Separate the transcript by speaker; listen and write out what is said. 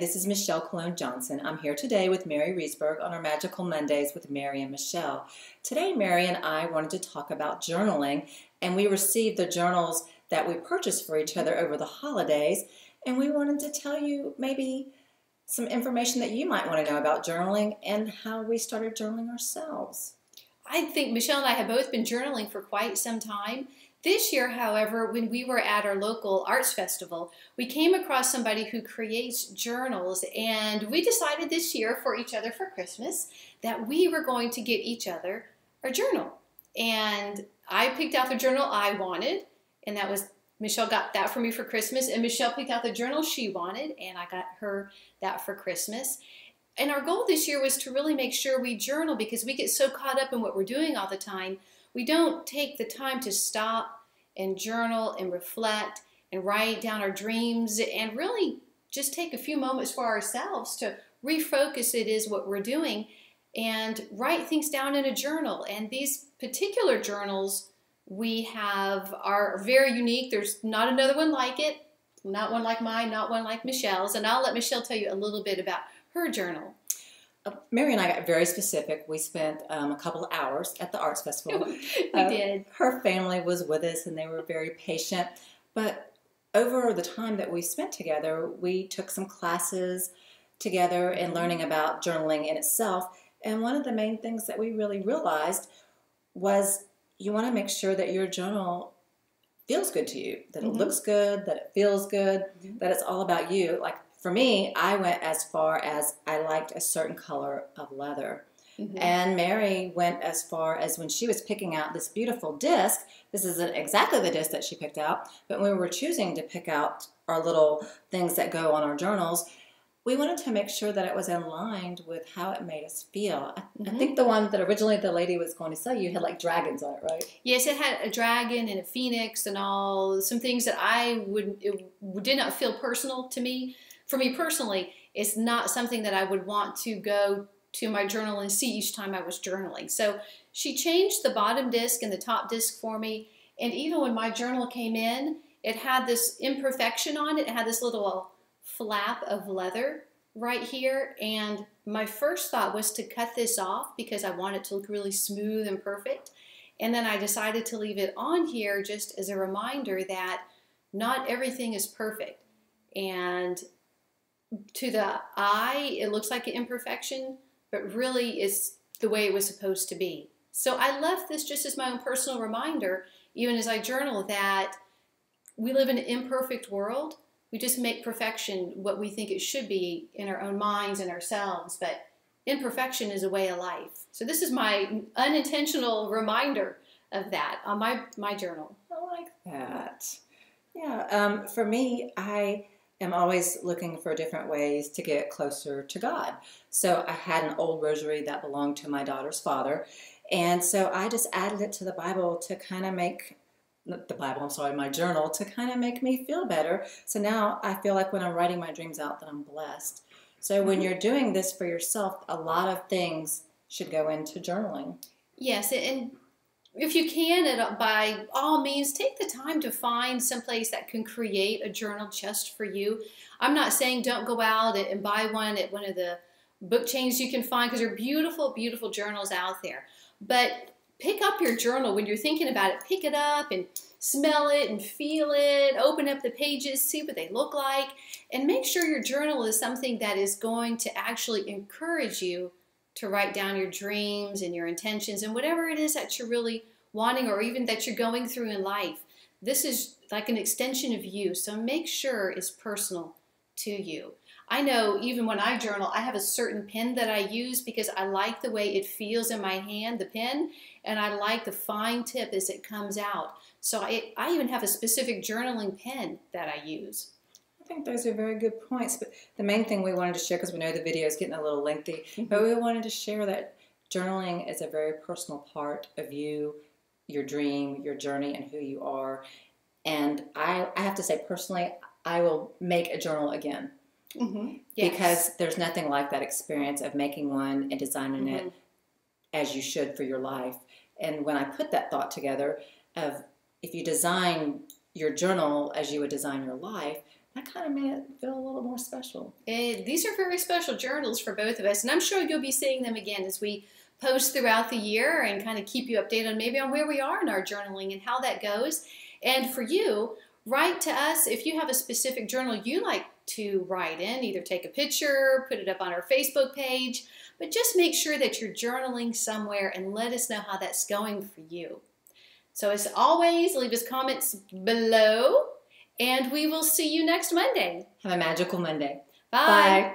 Speaker 1: this is Michelle Cologne Johnson. I'm here today with Mary Riesberg on our Magical Mondays with Mary and Michelle. Today, Mary and I wanted to talk about journaling, and we received the journals that we purchased for each other over the holidays, and we wanted to tell you maybe some information that you might want to know about journaling and how we started journaling ourselves.
Speaker 2: I think Michelle and I have both been journaling for quite some time. This year, however, when we were at our local arts festival, we came across somebody who creates journals, and we decided this year for each other for Christmas that we were going to get each other a journal. And I picked out the journal I wanted, and that was Michelle got that for me for Christmas, and Michelle picked out the journal she wanted, and I got her that for Christmas. And our goal this year was to really make sure we journal, because we get so caught up in what we're doing all the time. We don't take the time to stop and journal and reflect and write down our dreams and really just take a few moments for ourselves to refocus it is what we're doing and write things down in a journal. And these particular journals we have are very unique. There's not another one like it, not one like mine, not one like Michelle's. And I'll let Michelle tell you a little bit about her journal.
Speaker 1: Mary and I got very specific. We spent a couple of hours at the arts festival.
Speaker 2: We did.
Speaker 1: Her family was with us, and they were very patient. But over the time that we spent together, we took some classes together in learning about journaling in itself. And one of the main things that we really realized was you want to make sure that your journal feels good to you, that it looks good, that it feels good, that it's all about you. Like, for me, I went as far as I liked a certain color of leather. And Mary went as far as when she was picking out this beautiful disc, this isn't exactly the disc that she picked out, but when we were choosing to pick out our little things that go on our journals, we wanted to make sure that it was in line with how it made us feel. I think the one that originally the lady was going to sell you had like dragons on it, right?
Speaker 2: Yes, it had a dragon and a phoenix and all, some things that did not feel personal to me. For me personally, it's not something that I would want to go to my journal and see each time I was journaling. So she changed the bottom disc and the top disc for me. And even when my journal came in, it had this imperfection on it. It had this little flap of leather right here. And my first thought was to cut this off because I want it to look really smooth and perfect. And then I decided to leave it on here just as a reminder that not everything is perfect. And to the eye, it looks like an imperfection, but really it's the way it was supposed to be. So I left this just as my own personal reminder, even as I journal, that we live in an imperfect world. We just make perfection what we think it should be in our own minds and ourselves, but imperfection is a way of life. So this is my unintentional reminder of that on my journal.
Speaker 1: I like that. Yeah, for me, I am always looking for different ways to get closer to God. So I had an old rosary that belonged to my daughter's father, and so I just added it to the Bible to kind of make, my journal, to kind of make me feel better. So now I feel like when I'm writing my dreams out that I'm blessed. So when you're doing this for yourself, a lot of things should go into journaling.
Speaker 2: Yes, and if you can, by all means, take the time to find someplace that can create a journal just for you. I'm not saying don't go out and buy one at one of the book chains you can find, because there are beautiful, beautiful journals out there. But pick up your journal when you're thinking about it. Pick it up and smell it and feel it. Open up the pages, see what they look like, and make sure your journal is something that is going to actually encourage you to write down your dreams and your intentions and whatever it is that you're really wanting, or even that you're going through in life. This is like an extension of you, so make sure it's personal to you. I know even when I journal, I have a certain pen that I use because I like the way it feels in my hand, the pen, and I like the fine tip as it comes out. So I even have a specific journaling pen that I use.
Speaker 1: I think those are very good points, but the main thing we wanted to share, because we know the video is getting a little lengthy, but we wanted to share that journaling is a very personal part of you, your dream, your journey, and who you are. And I have to say, personally, I will make a journal again. Yes. Because there's nothing like that experience of making one and designing it as you should for your life. And when I put that thought together of if you design your journal as you would design your life, That kind of made it feel a little more special.
Speaker 2: These are very special journals for both of us, and I'm sure you'll be seeing them again as we post throughout the year and kind of keep you updated on maybe on where we are in our journaling and how that goes. And for you, write to us if you have a specific journal you like to write in. Either take a picture, put it up on our Facebook page, but just make sure that you're journaling somewhere and let us know how that's going for you. So as always, leave us comments below, and we will see you next Monday.
Speaker 1: Have a magical Monday.
Speaker 2: Bye.
Speaker 1: Bye.